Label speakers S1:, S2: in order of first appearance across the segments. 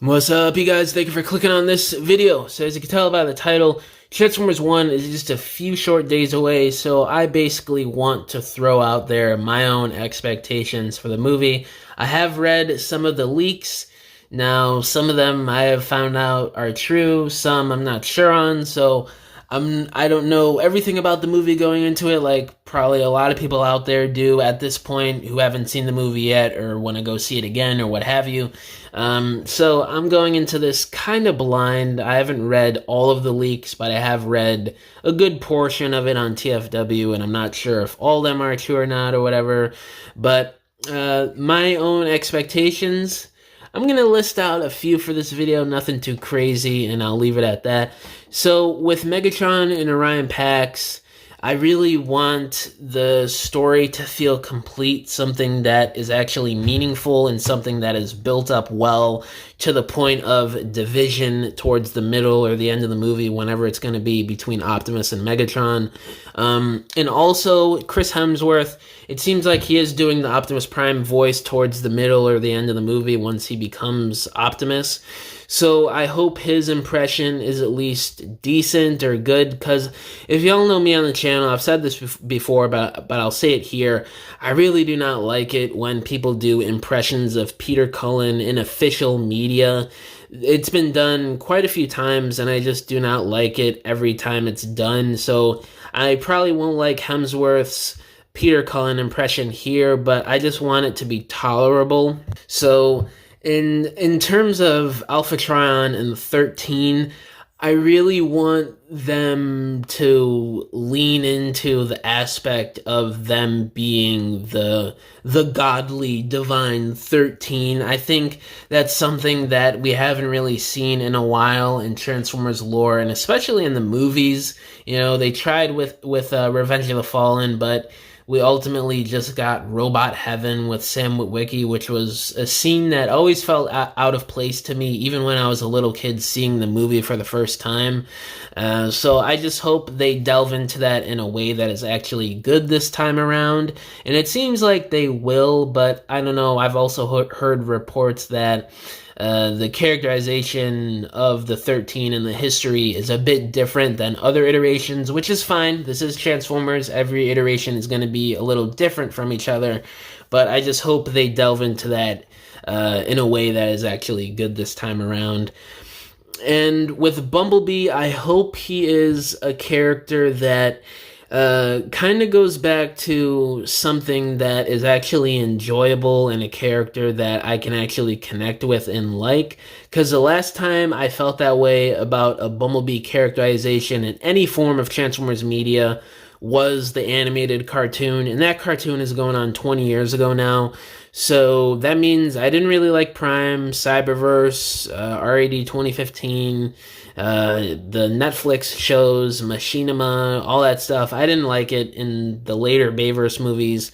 S1: What's up, you guys? Thank you for clicking on this video. So as you can tell by the title, Transformers 1 is just a few short days away, so I basically want to throw out there my own expectations for the movie. I have read some of the leaks. Now, some of them I have found out are true, some I'm not sure on, so I don't know everything about the movie going into it, like probably a lot of people out there do at this point who haven't seen the movie yet or want to go see it again or what have you. So I'm going into this kind of blind. I haven't read all of the leaks, but I have read a good portion of it on TFW, and I'm not sure if all of them are true or not or whatever. But my own expectations, I'm going to list out a few for this video, nothing too crazy, and I'll leave it at that. So with Megatron and Orion Pax, I really want the story to feel complete, something that is actually meaningful and something that is built up well to the point of division towards the middle or the end of the movie, whenever it's going to be between Optimus and Megatron. And also, Chris Hemsworth, it seems like he is doing the Optimus Prime voice towards the middle or the end of the movie once he becomes Optimus. So I hope his impression is at least decent or good, because if y'all know me on the channel, I've said this before, but I'll say it here. I really do not like it when people do impressions of Peter Cullen in official media. It's been done quite a few times, and I just do not like it every time it's done. So I probably won't like Hemsworth's Peter Cullen impression here, but I just want it to be tolerable. So in terms of Alpha Trion and 13, I really want them to lean into the aspect of them being the godly, divine 13. I think that's something that we haven't really seen in a while in Transformers lore, and especially in the movies. You know, they tried with Revenge of the Fallen, but we ultimately just got Robot Heaven with Sam Witwicky, which was a scene that always felt out of place to me, even when I was a little kid seeing the movie for the first time. So I just hope they delve into that in a way that is actually good this time around. And it seems like they will, but I don't know. I've also heard reports that the characterization of the 13 and the history is a bit different than other iterations, which is fine. This is Transformers. Every iteration is going to be a little different from each other, but I just hope they delve into that in a way that is actually good this time around. And with Bumblebee, I hope he is a character that kind of goes back to something that is actually enjoyable and a character that I can actually connect with and like. Because the last time I felt that way about a Bumblebee characterization in any form of Transformers media was the animated cartoon, and that cartoon is going on 20 years ago now. So that means I didn't really like Prime, Cyberverse, RAD 2015, the Netflix shows, Machinima, all that stuff. I didn't like it in the later Bayverse movies.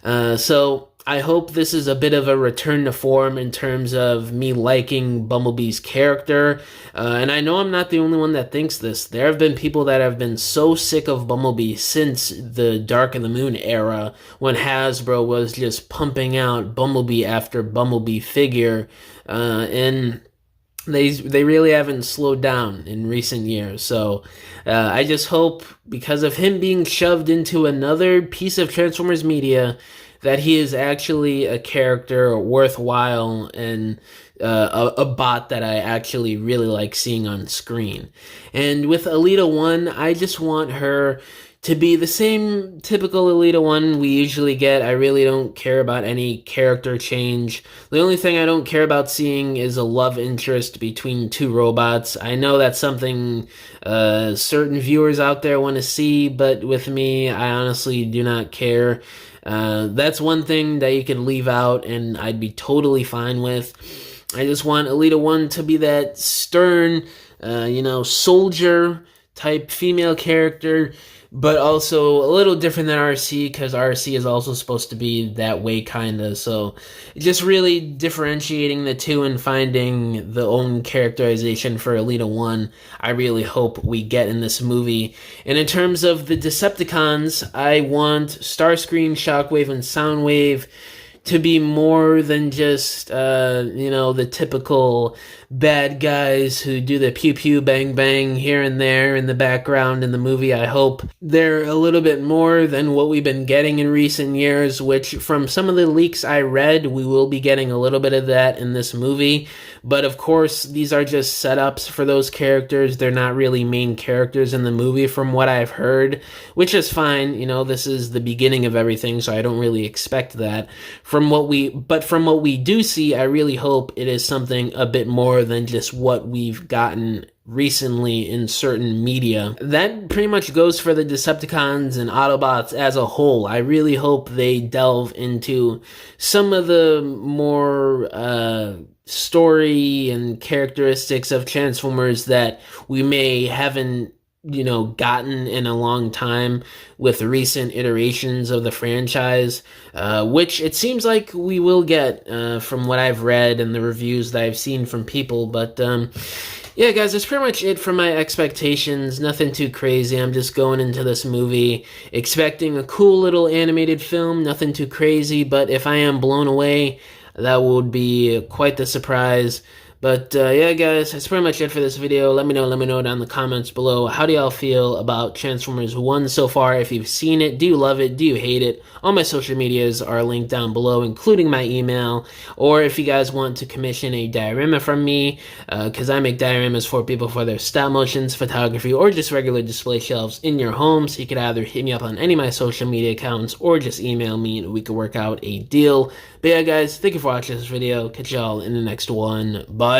S1: So I hope this is a bit of a return to form in terms of me liking Bumblebee's character. And I know I'm not the only one that thinks this. There have been people that have been so sick of Bumblebee since the Dark of the Moon era, when Hasbro was just pumping out Bumblebee after Bumblebee figure. And they really haven't slowed down in recent years. So I just hope, because of him being shoved into another piece of Transformers media, that he is actually a character worthwhile and a bot that I actually really like seeing on screen. And with Alita 1, I just want her to be the same typical Alita 1 we usually get. I really don't care about any character change. The only thing I don't care about seeing is a love interest between two robots. I know that's something certain viewers out there want to see, but with me, I honestly do not care. That's one thing that you can leave out and I'd be totally fine with. I just want Alita 1 to be that stern, soldier type female character, but also a little different than RC, because RC is also supposed to be that way, kinda. So just really differentiating the two and finding the own characterization for Alita 1, I really hope we get in this movie. And in terms of the Decepticons, I want Starscream, Shockwave, and Soundwave to be more than just, the typical bad guys who do the pew pew bang bang here and there in the background in the movie. I hope they're a little bit more than what we've been getting in recent years, which from some of the leaks I read, we will be getting a little bit of that in this movie. But of course, these are just setups for those characters. They're not really main characters in the movie from what I've heard, which is fine. This is the beginning of everything, so I don't really expect that. From what we do see, I really hope it is something a bit more than just what we've gotten recently in certain media. That pretty much goes for the Decepticons and Autobots as a whole. I really hope they delve into some of the more story and characteristics of Transformers that we may haven't gotten in a long time with recent iterations of the franchise, which it seems like we will get from what I've read and the reviews that I've seen from people. But yeah, guys, that's pretty much it for my expectations. Nothing too crazy. I'm just going into this movie expecting a cool little animated film. Nothing too crazy, but if I am blown away, that would be quite the surprise. But yeah, guys, that's pretty much it for this video. Let me know down in the comments below. How do y'all feel about Transformers 1 so far? If you've seen it, do you love it? Do you hate it? All my social medias are linked down below, including my email. Or if you guys want to commission a diorama from me, because I make dioramas for people for their stop motions, photography, or just regular display shelves in your home. So you could either hit me up on any of my social media accounts or just email me and we could work out a deal. But yeah, guys, thank you for watching this video. Catch y'all in the next one. Bye.